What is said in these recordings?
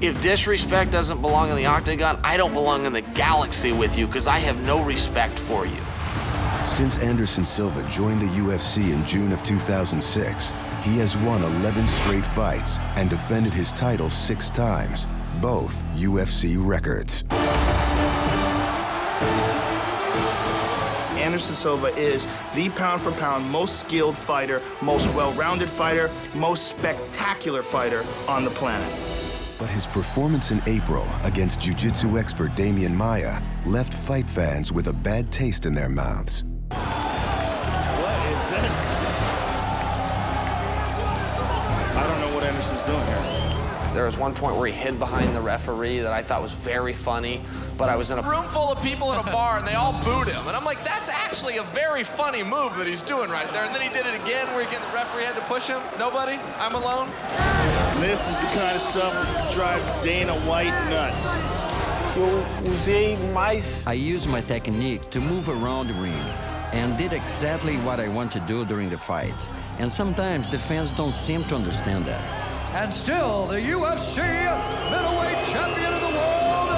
If disrespect doesn't belong in the octagon, I don't belong in the galaxy with you because I have no respect for you. Since Anderson Silva joined the UFC in June of 2006, he has won 11 straight fights and defended his title 6 times, both UFC records. Anderson Silva is the pound-for-pound most skilled fighter, most well-rounded fighter, most spectacular fighter on the planet. But his performance in April against jiu-jitsu expert Damian Maia left fight fans with a bad taste in their mouths. What is this? I don't know what Anderson's doing here. There was one point where he hid behind the referee that I thought was very funny, but I was in a room full of people at a bar and they all booed him. And I'm like, that's actually a very funny move that he's doing right there. And then he did it again where again the referee had to push him. Nobody, I'm alone. This is the kind of stuff that drives Dana White nuts. I used my technique to move around the ring and did exactly what I want to do during the fight. And sometimes the fans don't seem to understand that. And still the UFC middleweight champion of the world,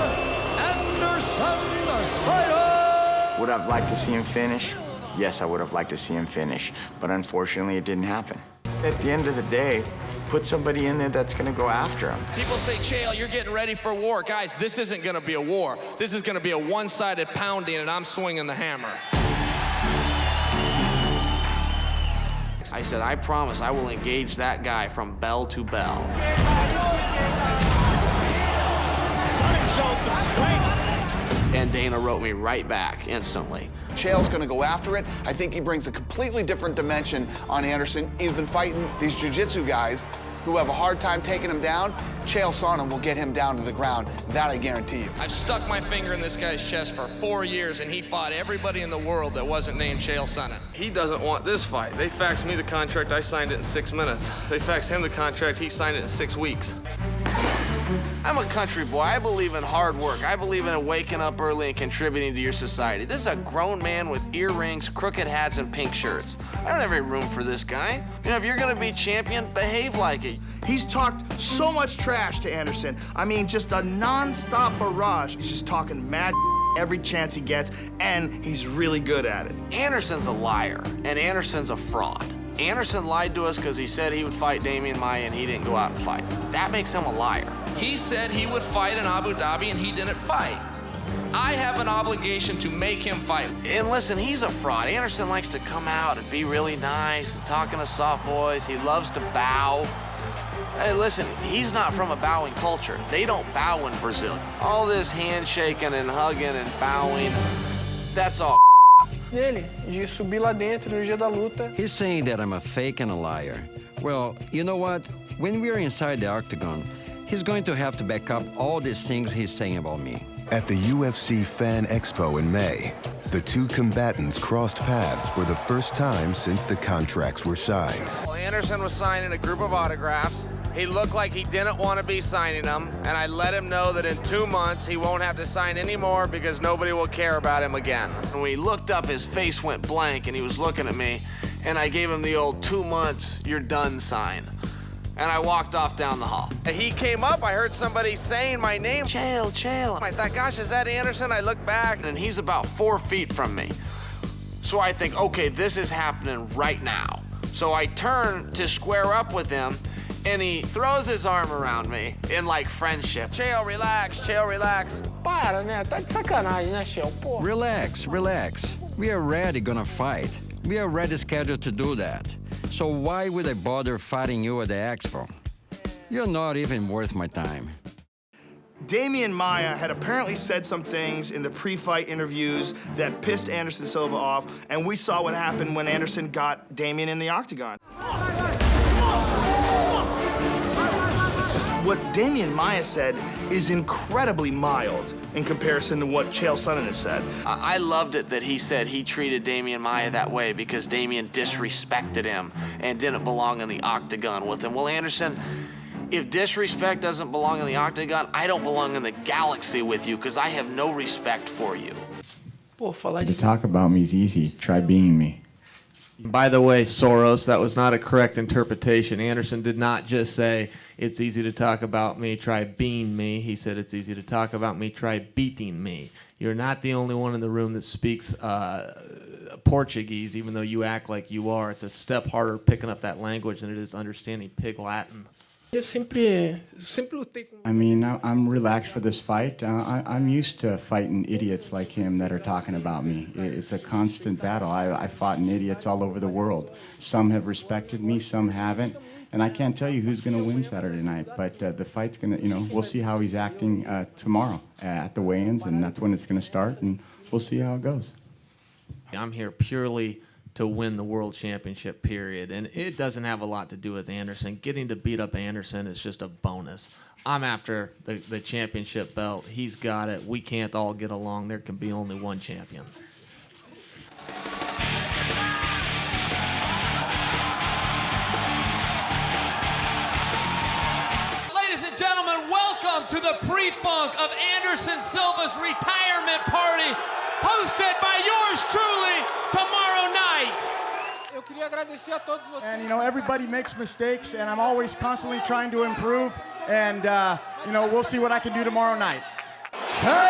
Anderson Silva. Would I have liked to see him finish? Yes, I would have liked to see him finish, but unfortunately it didn't happen. At the end of the day, put somebody in there that's gonna go after him. People say, Chael, you're getting ready for war. Guys, this isn't gonna be a war. This is gonna be a one-sided pounding and I'm swinging the hammer. I said, I promise I will engage that guy from bell to bell. Sonnen showed some strength. And Dana wrote me right back instantly. Chael's gonna go after it. I think he brings a completely different dimension on Anderson. He's been fighting these jiu-jitsu guys who have a hard time taking him down. Chael Sonnen will get him down to the ground. That I guarantee you. I've stuck my finger in this guy's chest for 4 years, and he fought everybody in the world that wasn't named Chael Sonnen. He doesn't want this fight. They faxed me the contract, I signed it in 6 minutes. They faxed him the contract, he signed it in 6 weeks. I'm a country boy. I believe in hard work. I believe in waking up early and contributing to your society. This is a grown man with earrings, crooked hats, and pink shirts. I don't have any room for this guy. You know, if you're gonna be champion, behave like it. He's talked so much trash to Anderson. I mean, just a non-stop barrage. He's just talking mad every chance he gets, and he's really good at it. Anderson's a liar, and Anderson's a fraud. Anderson lied to us because he said he would fight Damian Maia and he didn't go out and fight. That makes him a liar. He said he would fight in Abu Dhabi and he didn't fight. I have an obligation to make him fight. And listen, he's a fraud. Anderson likes to come out and be really nice and talk in a soft voice. He loves to bow. Hey, listen, he's not from a bowing culture. They don't bow in Brazil. All this handshaking and hugging and bowing, that's all. He's saying that I'm a fake and a liar. Well, you know what? When we're inside the octagon, he's going to have to back up all these things he's saying about me. At the UFC Fan Expo in May, the two combatants crossed paths for the first time since the contracts were signed. Well, Anderson was signing a group of autographs. He looked like he didn't want to be signing them, and I let him know that in 2 months he won't have to sign any more because nobody will care about him again. And when he looked up, his face went blank, and he was looking at me, and I gave him the old 2 months, you're done sign. And I walked off down the hall. He came up, I heard somebody saying my name, Chael, Chael. I thought, gosh, is that Anderson? I look back, and he's about 4 feet from me. So I think, okay, this is happening right now. So I turn to square up with him, and he throws his arm around me in like friendship. Chael, relax, Chael, relax. Para, né? Tá de sacanagem, né, Chael? Pô. Relax, relax. We are already gonna fight. We are already scheduled to do that. So why would I bother fighting you at the expo? You're not even worth my time. Damian Maia had apparently said some things in the pre-fight interviews that pissed Anderson Silva off, and we saw what happened when Anderson got Damian in the octagon. What Damian Maia said is incredibly mild in comparison to what Chael Sonnen has said. I loved it that he said he treated Damian Maia that way because Damian disrespected him and didn't belong in the octagon with him. Well, Anderson, if disrespect doesn't belong in the octagon, I don't belong in the galaxy with you because I have no respect for you. To talk about me is easy. Try being me. By the way, Soros, that was not a correct interpretation. Anderson did not just say, it's easy to talk about me, try being me. He said, it's easy to talk about me, try beating me. You're not the only one in the room that speaks Portuguese, even though you act like you are. It's a step harder picking up that language than it is understanding Pig Latin. I mean, I'm relaxed for this fight. I'm used to fighting idiots like him that are talking about me. It's a constant battle. I fought in idiots all over the world. Some have respected me, some haven't. And I can't tell you who's going to win Saturday night, but the fight's going to, we'll see how he's acting tomorrow at the weigh-ins, and that's when it's going to start, and we'll see how it goes. I'm here purely to win the world championship, period. And it doesn't have a lot to do with Anderson. Getting to beat up Anderson is just a bonus. I'm after the championship belt. He's got it. We can't all get along. There can be only one champion. Ladies and gentlemen, welcome to the pre-funk of Anderson Silva's retirement party, hosted by yours truly tomorrow night. And everybody makes mistakes, and I'm always constantly trying to improve. And we'll see what I can do tomorrow night. Chael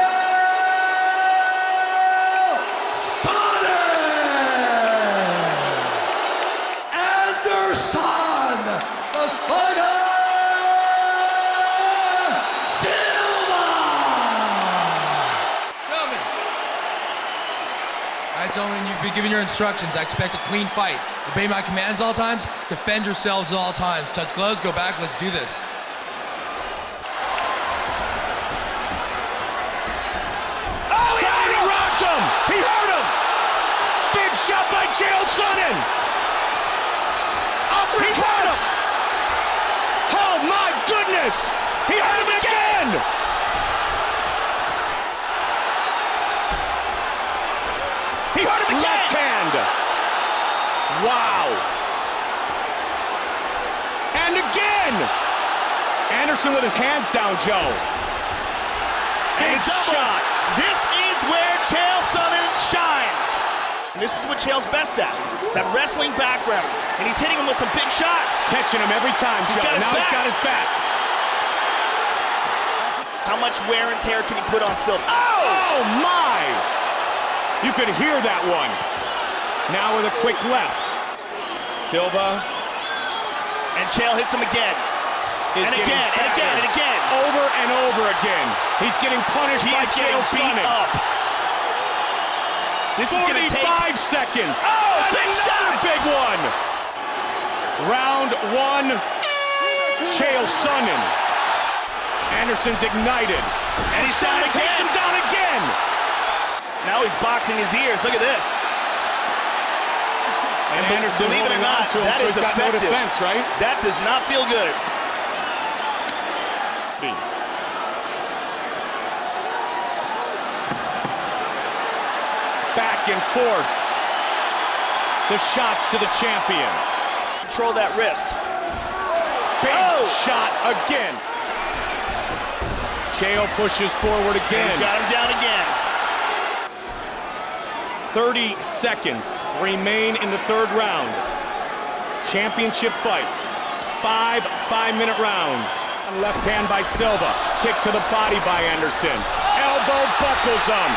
Sonnen! Anderson, the Spider Silva! All right, gentlemen, you've been given your instructions. I expect a clean fight. Obey my commands all times. Defend yourselves at all times. Touch gloves, go back. Let's do this. Oh, he rocked him! He hurt him! Big shot by Chael Sonnen! Uppercuts! Oh my goodness! He hurt him again! He hurt him again! Left hand! Wow! And again! Anderson with his hands down, Joe. And shot. This is where Chael Sonnen shines. And this is what Chael's best at, that wrestling background. And he's hitting him with some big shots. Catching him every time, Joe. Now he's got his back. How much wear and tear can he put on Silva? Oh my! You could hear that one. Now with a quick left. Silva. And Chael hits him again. And again, and again, and again. Over and over again. He's getting punished by Chael Sonnen. This is going to take 45 seconds. Oh, big shot! Big one. Round one. Chael Sonnen. Anderson's ignited. And he's down again. Takes him down again. Now he's boxing his ears. Look at this. And Anderson believe it or holding on not, to him, that so is he's got no effective. defense, right? That does not feel good. Back and forth. The shots to the champion. Control that wrist. Big shot again. Chael pushes forward again. He's got him down again. 30 seconds remain in the third round. Championship fight. 5 5-minute rounds. Left hand by Silva. Kick to the body by Anderson. Elbow buckles him.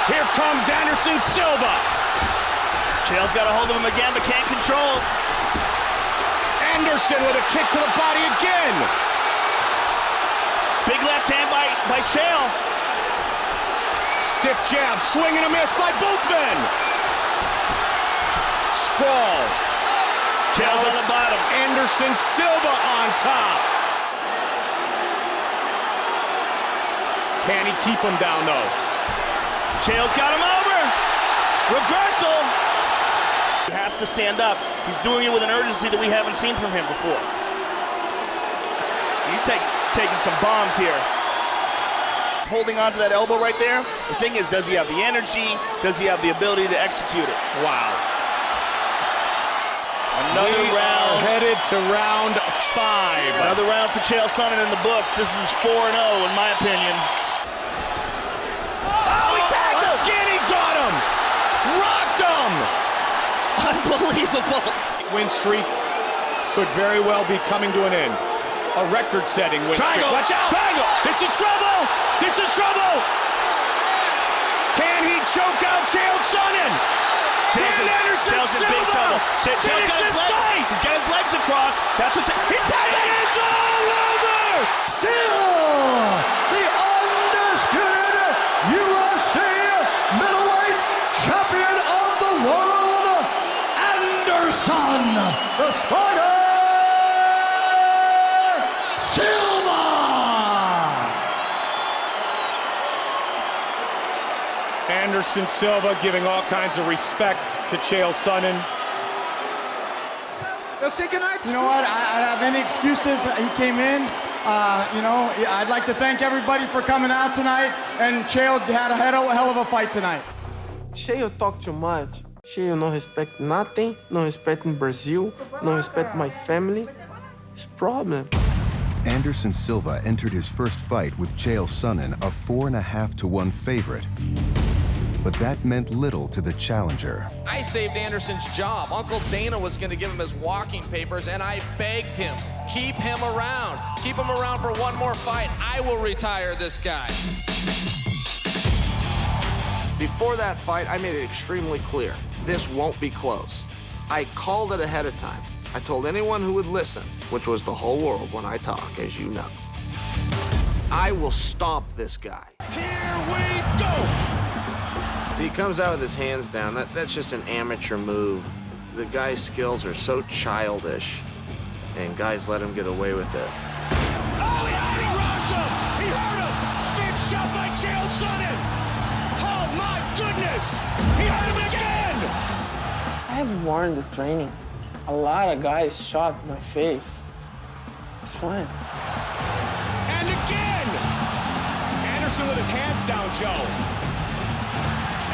Here comes Anderson Silva. Chael's got a hold of him again, but can't control. Anderson with a kick to the body again. Big left hand by Chael. Stiff jab, swing and a miss by both men. Sprawl. Chael's on the bottom. Anderson Silva on top. Can he keep him down though? Chael's got him over. Reversal. He has to stand up. He's doing it with an urgency that we haven't seen from him before. He's taking some bombs here. Holding on to that elbow right there. The thing is, does he have the energy? Does he have the ability to execute it? Wow. Another round. Headed to round 5. Another round for Chael Sonnen in the books. This is 4-0 in my opinion. Oh, he tagged him! Again, he got him! Rocked him! Unbelievable. Unbelievable. Win streak could very well be coming to an end. A record-setting win streak. Watch out! Triangle! This is trouble! This is trouble! Can he choke out Chael Sonnen? Can Anderson Silva? Big trouble. Chael's got his legs. Fight. He's got his legs across. That's what's. He's tapping. It is all over! Still the undisputed UFC middleweight champion of the world, Anderson the Spider Silva. Anderson Silva giving all kinds of respect to Chael Sonnen. You know what? I don't have any excuses. He came in. You know, I'd like to thank everybody for coming out tonight. And Chael had a hell of a fight tonight. Chael talk too much. Chael no respect nothing. No respect in Brazil. No respect my family. It's a problem. Anderson Silva entered his first fight with Chael Sonnen, a 4.5-to-1 favorite. But that meant little to the challenger. I saved Anderson's job. Uncle Dana was going to give him his walking papers, and I begged him, keep him around. Keep him around for one more fight. I will retire this guy. Before that fight, I made it extremely clear. This won't be close. I called it ahead of time. I told anyone who would listen, which was the whole world when I talk, as you know. I will stomp this guy. Here we go! If he comes out with his hands down, that's just an amateur move. The guy's skills are so childish, and guys let him get away with it. Oh, yeah, he rocked him! He hurt him! Big shot by Chael Sonnen! Oh, my goodness! He hurt him again! I have warned the training. A lot of guys shot my face. It's fine. And again! Anderson with his hands down, Joe.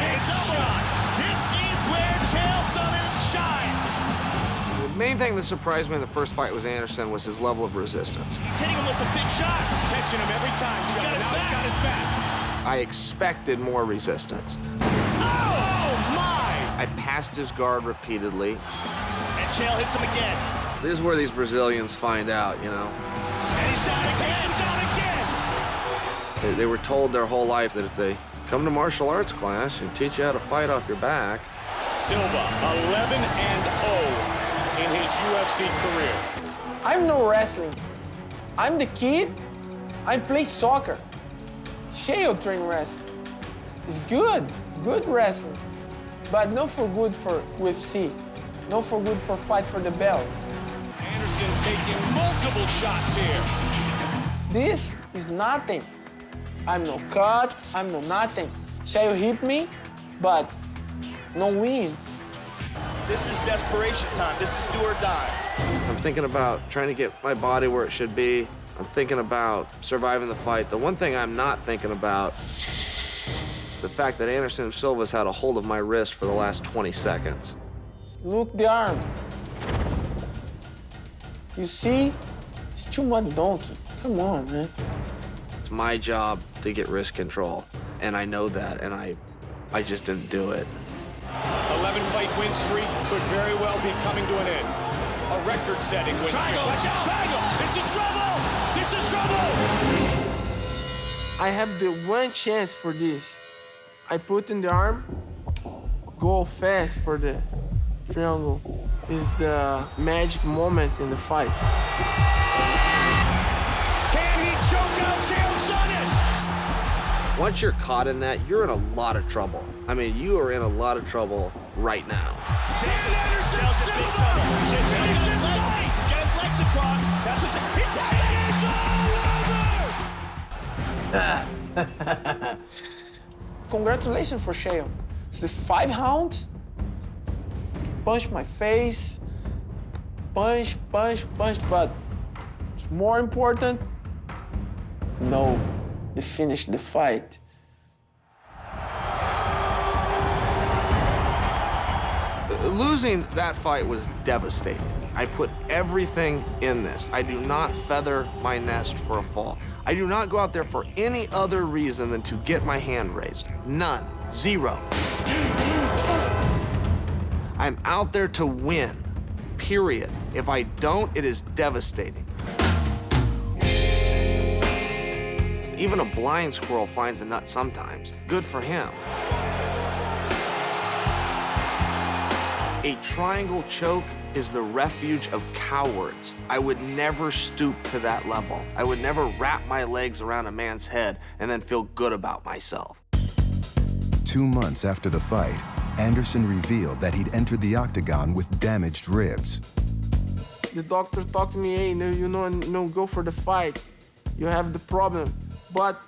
Big shot! This is where Chael Sonnen shines. The main thing that surprised me in the first fight was Anderson was his level of resistance. He's hitting him with some big shots. Catching him every time, Joe. Now he's got his back. I expected more resistance. Oh, my! I passed his guard repeatedly. And Chael hits him again. This is where these Brazilians find out, you know. And he's down again. Takes him down again. They were told their whole life that if they come to martial arts class and teach you how to fight off your back. Silva, 11-0 in his UFC career. I'm no wrestling. I'm the kid. I play soccer. Chael train wrestling. It's good wrestling. But not for good for UFC. Not for good for fight for the belt. Anderson taking multiple shots here. This is nothing. I'm no cut, I'm no nothing. Chael hit me, but no win. This is desperation time. This is do or die. I'm thinking about trying to get my body where it should be. I'm thinking about surviving the fight. The one thing I'm not thinking about is the fact that Anderson Silva's had a hold of my wrist for the last 20 seconds. Look the arm. You see? It's too much donkey. Come on, man. It's my job to get wrist control, and I know that, and I just didn't do it. 11-fight win streak could very well be coming to an end. A record-setting win streak. Watch out! Triangle! This is trouble! This is trouble! I have the one chance for this. I put in the arm, go fast for the triangle. Is the magic moment in the fight. Can he choke out Chael Sonnen? Once you're caught in that, you're in a lot of trouble. I mean, you are in a lot of trouble right now. Can Anderson Silva? He's got his legs across. That's what's. He's It is all over! Congratulations for Chael. It's the 5 rounds. Punch my face. Punch, but it's more important, no, they finish the fight. Losing that fight was devastating. I put everything in this. I do not feather my nest for a fall. I do not go out there for any other reason than to get my hand raised. None. Zero. I'm out there to win, period. If I don't, it is devastating. Even a blind squirrel finds a nut sometimes. Good for him. A triangle choke is the refuge of cowards. I would never stoop to that level. I would never wrap my legs around a man's head and then feel good about myself. 2 months after the fight, Anderson revealed that he'd entered the octagon with damaged ribs. The doctor talked to me, hey, no, go for the fight. You have the problem. But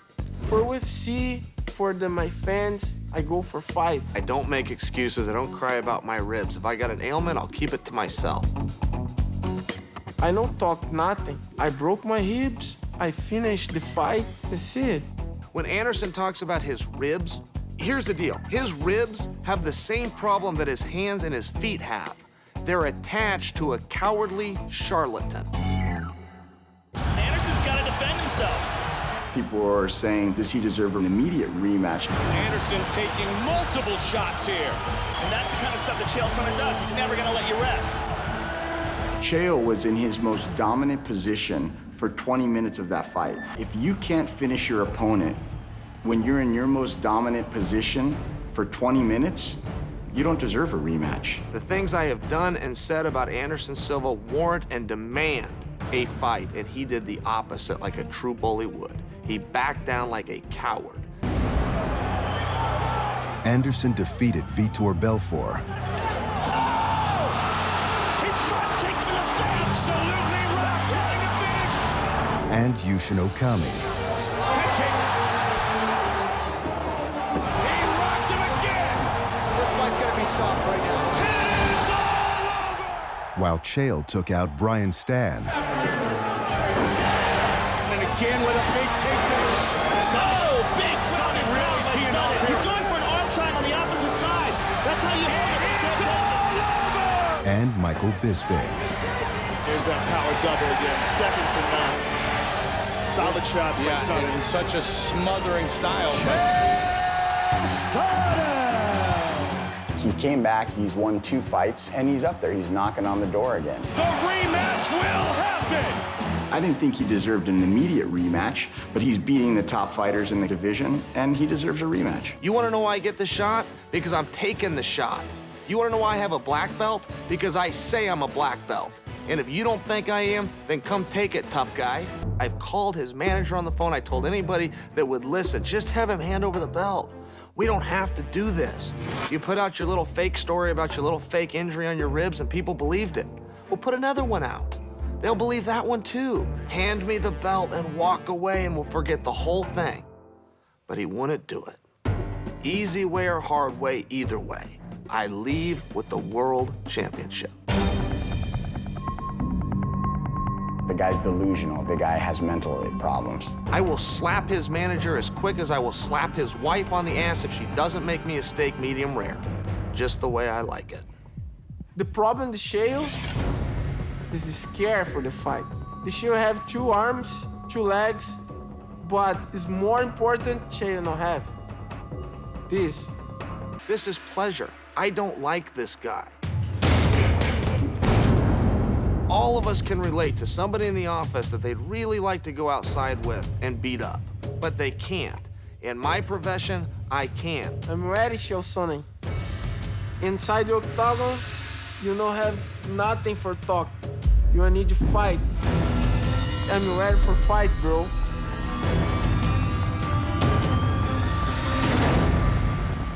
for UFC, for my fans, I go for fight. I don't make excuses. I don't cry about my ribs. If I got an ailment, I'll keep it to myself. I don't talk nothing. I broke my ribs. I finished the fight. That's it. When Anderson talks about his ribs, here's the deal. His ribs have the same problem that his hands and his feet have. They're attached to a cowardly charlatan. Anderson's got to defend himself. People are saying, does he deserve an immediate rematch? Anderson taking multiple shots here. And that's the kind of stuff that Chael Sonnen does. He's never going to let you rest. Chael was in his most dominant position for 20 minutes of that fight. If you can't finish your opponent when you're in your most dominant position for 20 minutes, you don't deserve a rematch. The things I have done and said about Anderson Silva warrant and demand a fight, and he did the opposite like a true bully would. He backed down like a coward. Anderson defeated Vitor Belfort. He front kicked to the face. Absolutely wrestling to finish. And Yushin Okami. Head kick. He rocks him again. This fight's got to be stopped right now. It is all over. While Chael took out Brian Stan. And again with a big takedown. Oh, big Sonnen really teeing up here. He's going for an arm triangle on the opposite side. That's how you hold it. It's all over. And Michael Bisping. Here's that power double again, second to none. Solid shots by Sonnen. In such a smothering style. He came back, he's won 2 fights, and he's up there. He's knocking on the door again. The rematch will happen. I didn't think he deserved an immediate rematch, but he's beating the top fighters in the division, and he deserves a rematch. You want to know why I get the shot? Because I'm taking the shot. You want to know why I have a black belt? Because I say I'm a black belt. And if you don't think I am, then come take it, tough guy. I've called his manager on the phone. I told anybody that would listen, just have him hand over the belt. We don't have to do this. You put out your little fake story about your little fake injury on your ribs and people believed it. We'll put another one out. They'll believe that one too. Hand me the belt and walk away and we'll forget the whole thing. But he wouldn't do it. Easy way or hard way, either way. I leave with the World Championship. The guy's delusional. The guy has mental problems. I will slap his manager as quick as I will slap his wife on the ass if she doesn't make me a steak medium rare. Just the way I like it. The problem with Chael is the scare for the fight. The Chael have 2 arms, 2 legs, but it's more important Chael not have. This. This is pleasure. I don't like this guy. All of us can relate to somebody in the office that they'd really like to go outside with and beat up, but they can't. In my profession, I can. I'm ready, Chael Sonnen. Inside the octagon, you don't have nothing for talk. You need to fight. I'm ready for fight, bro.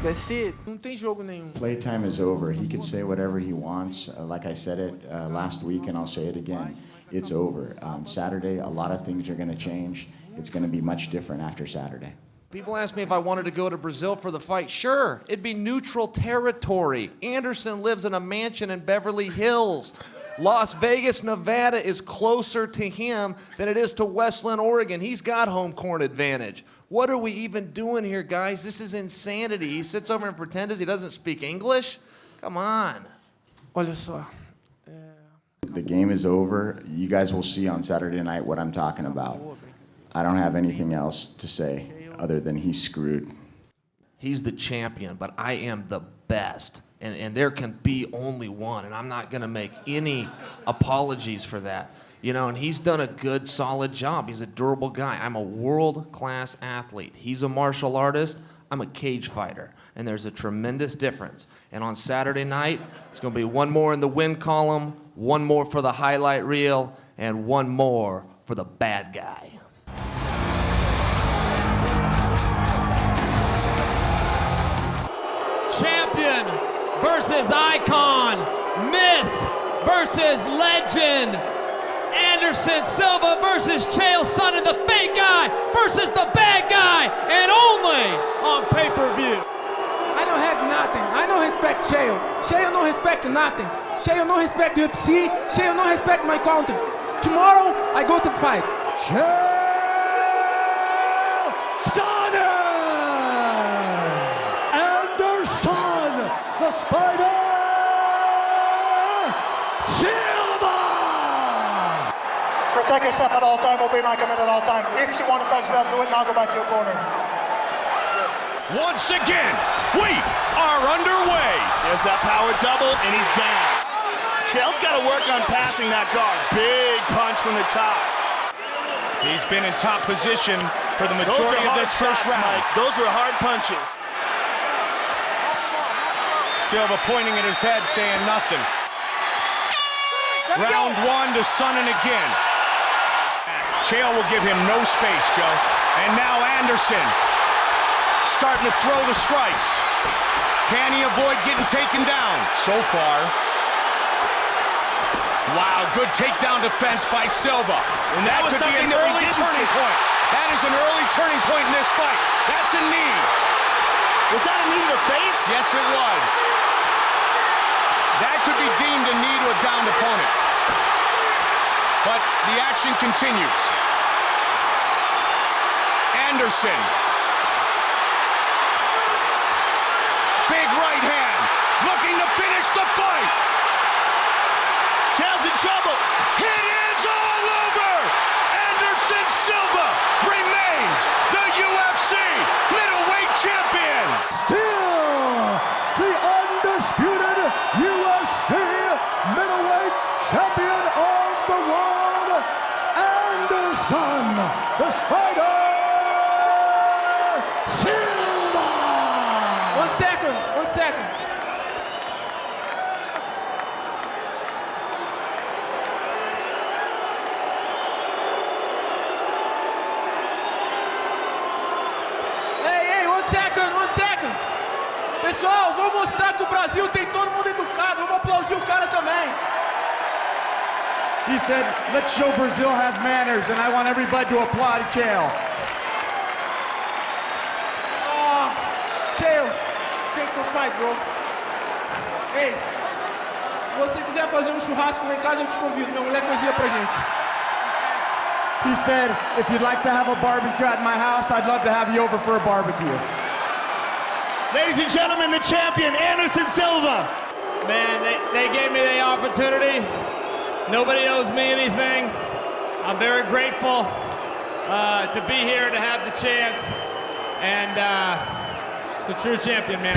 That's it. Não tem jogo nenhum. Playtime is over. He can say whatever he wants. Like I said it last week, and I'll say it again. It's over. Saturday, a lot of things are going to change. It's going to be much different after Saturday. People ask me if I wanted to go to Brazil for the fight. Sure, it'd be neutral territory. Anderson lives in a mansion in Beverly Hills. Las Vegas, Nevada is closer to him than it is to Westland, Oregon. He's got home court advantage. What are we even doing here, guys? This is insanity. He sits over and pretends he doesn't speak English? Come on. Olha só. The game is over. You guys will see on Saturday night what I'm talking about. I don't have anything else to say other than he's screwed. He's the champion, but I am the best. And there can be only one, and I'm not going to make any apologies for that. You know, and he's done a good, solid job. He's a durable guy. I'm a world-class athlete. He's a martial artist. I'm a cage fighter, and there's a tremendous difference. And on Saturday night, it's going to be one more in the win column, one more for the highlight reel, and one more for the bad guy. Champion versus icon, myth versus legend. Anderson Silva versus Chael Sonnen, the fake guy versus the bad guy, and only on pay-per-view. I don't have nothing. I don't respect Chael. Chael don't respect nothing. Chael don't respect UFC. Chael don't respect my country. Tomorrow, I go to fight. Chael Sonnen! Anderson, the Spider! Protect yourself at all time, obey my command at all time. If you want to touch that, do it now, go back to your corner. Once again, we are underway. There's that power double, and he's down. Chael's got to work on passing that guard. Big punch from the top. He's been in top position for the majority of this first round. Mike. Those were hard punches. Silva pointing at his head, saying nothing. Round one to Sonnen again. Chael will give him no space, Joe. And now Anderson starting to throw the strikes. Can he avoid getting taken down? So far. Wow, good takedown defense by Silva. And that was could be something an that we early didn't turning see. point. That is an early turning point in this fight. That's a knee. Was that a knee to the face? Yes, it was. That could be deemed a knee to a downed opponent. But the action continues. Anderson. Big right hand. Looking to finish the fight. Chael's in trouble. It is all over. Anderson Silva remains the UFC middleweight champion. Still the undisputed UFC middleweight champion of the world, Anderson, the Spider Silva! 1 second, 1 second. Ei, 1 second, 1 second. Pessoal, vamos mostrar que o Brasil tem todo mundo educado. Vamos aplaudir o cara também. He said, let's show Brazil have manners, and I want everybody to applaud Chael. Chael, thank you for fight, bro. Ei, se você quiser fazer churrasco lá em casa, eu te convido. Minha mulher cozinha pra gente. He said, if you'd like to have a barbecue at my house, I'd love to have you over for a barbecue. Ladies and gentlemen, the champion, Anderson Silva. Man, they gave me the opportunity. Nobody owes me anything. I'm very grateful to be here, to have the chance. And it's a true champion, man.